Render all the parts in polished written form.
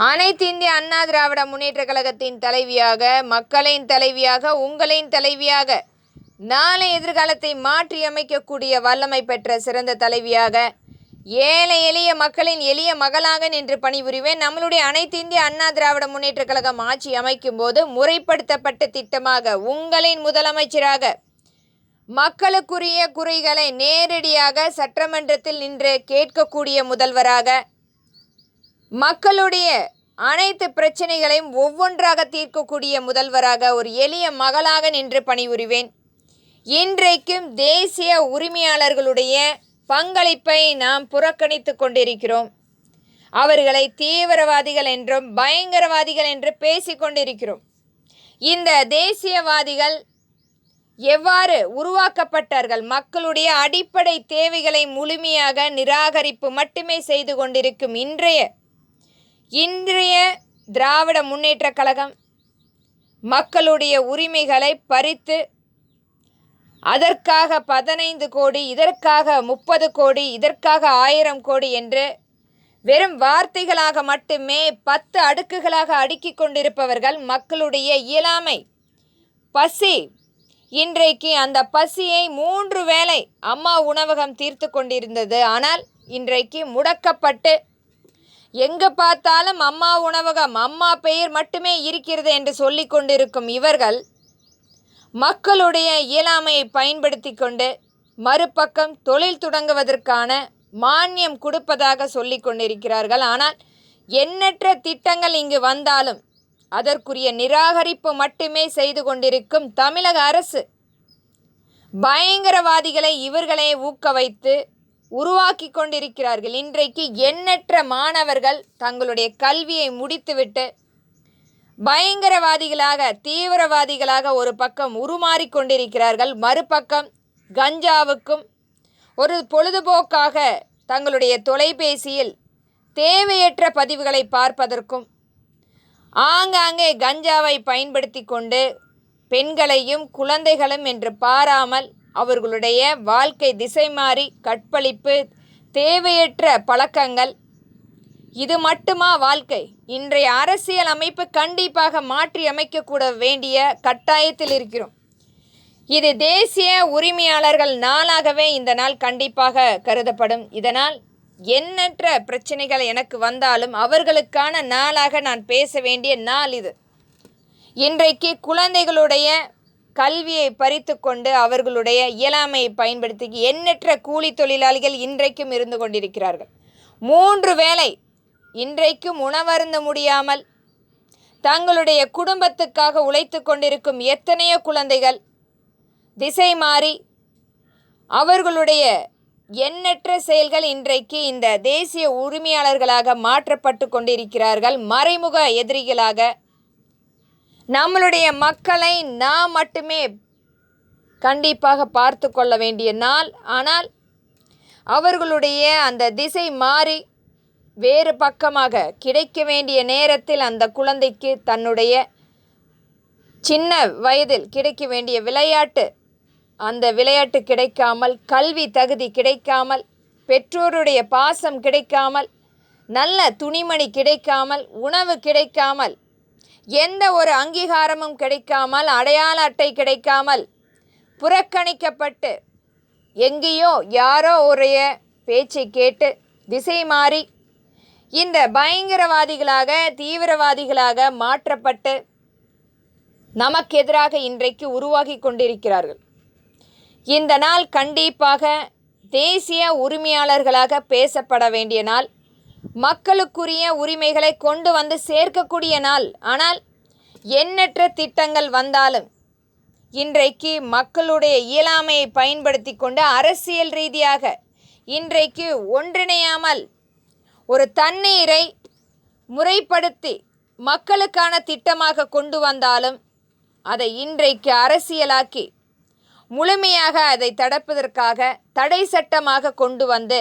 அனைத்து இந்திய அண்ணா திராவிட முன்னேற்ற கழகத்தின் தலைவியாக, மக்களின் தலைவியாக, உங்களின் தலைவியாக, நாளை எதிர்காலத்தை மாற்றி அமைக்கக்கூடிய வல்லமை பெற்ற சிறந்த தலைவியாக, ஏழை எளிய மக்களின் எளிய மகளாக நின்று பணிபுரிவேன். நம்மளுடைய அனைத்து இந்திய அண்ணா திராவிட முன்னேற்ற கழகம் ஆட்சி அமைக்கும் போது முறைப்படுத்தப்பட்ட திட்டமாக உங்களின் முதலமைச்சராக மக்களுக்குரிய குறைகளை நேரடியாக சட்டமன்றத்தில் நின்று கேட்கக்கூடிய முதல்வராக, மக்களுடைய அனைத்து பிரச்சனைகளையும் ஒவ்வொன்றாக தீர்க்கக்கூடிய முதல்வராக, ஒரு எளிய மகளாக நின்று பணிபுரிவேன். இன்றைக்கும் தேசிய உரிமையாளர்களுடைய பங்களிப்பை நாம் புறக்கணித்து கொண்டிருக்கிறோம். அவர்களை தீவிரவாதிகள் என்றும் பயங்கரவாதிகள் என்று பேசிக்கொண்டிருக்கிறோம். இந்த தேசியவாதிகள் எவ்வாறு உருவாக்கப்பட்டார்கள்? மக்களுடைய அடிப்படை தேவைகளை முழுமையாக நிராகரிப்பு மட்டுமே செய்து கொண்டிருக்கும் இன்றைய திராவிட முன்னேற்ற கழகம் மக்களுடைய உரிமைகளை பறித்து அதற்காக 15 கோடி, இதற்காக 30 கோடி, இதற்காக 1000 கோடி என்று வெறும் வார்த்தைகளாக மட்டுமே 10 அடுக்குகளாக அடுக்கிக் கொண்டிருப்பவர்கள். மக்களுடைய இயலாமை, பசி, இன்றைக்கு அந்த பசியை 3 வேளை அம்மா உணவகம் தீர்த்து கொண்டிருந்தது. ஆனால் இன்றைக்கு முடக்கப்பட்டு எங்கே பார்த்தாலும் அம்மா உணவகம், அம்மா பெயர் மட்டுமே இருக்கிறது என்று சொல்லி கொண்டிருக்கும் இவர்கள் மக்களுடைய இயலாமையை பயன்படுத்தி கொண்டு மறுபக்கம் தொழில் தொடங்குவதற்கான மானியம் கொடுப்பதாக சொல்லி கொண்டிருக்கிறார்கள். ஆனால் எண்ணற்ற திட்டங்கள் இங்கு வந்தாலும் அதற்குரிய நிராகரிப்பு மட்டுமே செய்து கொண்டிருக்கும் தமிழக அரசு பயங்கரவாதிகளை இவர்களே ஊக்க வைத்து உருவாக்கி கொண்டிருக்கிறார்கள். இன்றைக்கு எண்ணற்ற மாணவர்கள் தங்களுடைய கல்வியை முடித்துவிட்டு பயங்கரவாதிகளாக, தீவிரவாதிகளாக ஒரு பக்கம் உருமாறி கொண்டிருக்கிறார்கள். மறுபக்கம் கஞ்சாவுக்கும் ஒரு பொழுதுபோக்காக தங்களுடைய தொலைபேசியில் தேவையற்ற பதிவுகளை பார்ப்பதற்கும் ஆங்காங்கே கஞ்சாவை பயன்படுத்தி கொண்டு பெண்களையும் குழந்தைகளும் என்று பாராமல் அவர்களுடைய வாழ்க்கை திசை மாறி கற்பழிப்பு, தேவையற்ற பழக்கங்கள், இது மட்டுமா வாழ்க்கை? இன்றைய அரசியல் அமைப்பு கண்டிப்பாக மாற்றி அமைக்கக்கூட வேண்டிய கட்டாயத்தில் இருக்கிறோம். இது தேசிய உரிமையாளர்கள் நாளாகவே இந்த நாள் கண்டிப்பாக கருதப்படும். இதனால் எண்ணற்ற பிரச்சனைகள் எனக்கு வந்தாலும் அவர்களுக்கான நாளாக நான் பேச வேண்டிய நாள் இது. இன்றைக்கு குழந்தைகளுடைய கல்வியை பறித்து கொண்டு அவர்களுடைய இயலாமையை பயன்படுத்தி எண்ணற்ற கூலி தொழிலாளிகள் இன்றைக்கும் இருந்து கொண்டிருக்கிறார்கள். 3 வேளை இன்றைக்கும் உணவருந்த முடியாமல் தங்களுடைய குடும்பத்துக்காக உழைத்து கொண்டிருக்கும் எத்தனையோ குழந்தைகள் திசை மாறி அவர்களுடைய எண்ணற்ற செயல்கள் இன்றைக்கு இந்த தேசிய உரிமையாளர்களாக மாற்றப்பட்டு கொண்டிருக்கிறார்கள். மறைமுக எதிரிகளாக நம்மளுடைய மக்களை நாம் மட்டுமே கண்டிப்பாக பார்த்து கொள்ள வேண்டிய நாள். ஆனால் அவர்களுடைய அந்த திசை மாறி வேறு பக்கமாக கிடைக்க வேண்டிய நேரத்தில் அந்த குழந்தைக்கு தன்னுடைய சின்ன வயதில் கிடைக்க வேண்டிய விளையாட்டு, அந்த விளையாட்டு கிடைக்காமல், கல்வி தகுதி கிடைக்காமல், பெற்றோருடைய பாசம் கிடைக்காமல், நல்ல துணிமணி கிடைக்காமல், உணவு கிடைக்காமல், எந்த ஒரு அங்கீகாரமும் கிடைக்காமல், அடையாள அட்டை கிடைக்காமல், புறக்கணிக்கப்பட்டு எங்கேயோ யாரோ உடைய பேச்சை கேட்டு திசை மாறி இந்த பயங்கரவாதிகளாக, தீவிரவாதிகளாக மாற்றப்பட்டு நமக்கு எதிராக இன்றைக்கு உருவாகி கொண்டிருக்கிறார்கள். இந்த நாள் கண்டிப்பாக தேசிய உரிமையாளர்களாக பேசப்பட வேண்டிய நாள், மக்களுக்குரிய உரிமைகளை கொண்டு வந்து சேர்க்கக்கூடிய நாள். ஆனால் எண்ணற்ற திட்டங்கள் வந்தாலும் இன்றைக்கு மக்களுடைய இயலாமையை பயன்படுத்தி கொண்டு அரசியல் ரீதியாக இன்றைக்கு ஒன்றிணையாமல் ஒரு தண்ணீரை முறைப்படுத்தி மக்களுக்கான திட்டமாக கொண்டு வந்தாலும் அதை இன்றைக்கு அரசியலாக்கி முழுமையாக அதை தடுப்பதற்காக தடை சட்டமாக கொண்டு வந்து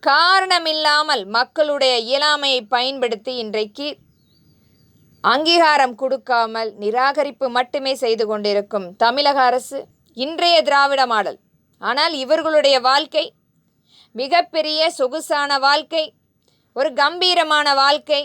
காரணமில்லாமல் மக்களுடைய இயலாமையை பயன்படுத்தி இன்றைக்கு அங்கீகாரம் கொடுக்காமல் நிராகரிப்பு மட்டுமே செய்து கொண்டிருக்கும் தமிழக அரசு இன்றைய திராவிட மாடல். ஆனால் இவர்களுடைய வாழ்க்கை மிகப்பெரிய சொகுசான வாழ்க்கை, ஒரு கம்பீரமான வாழ்க்கை.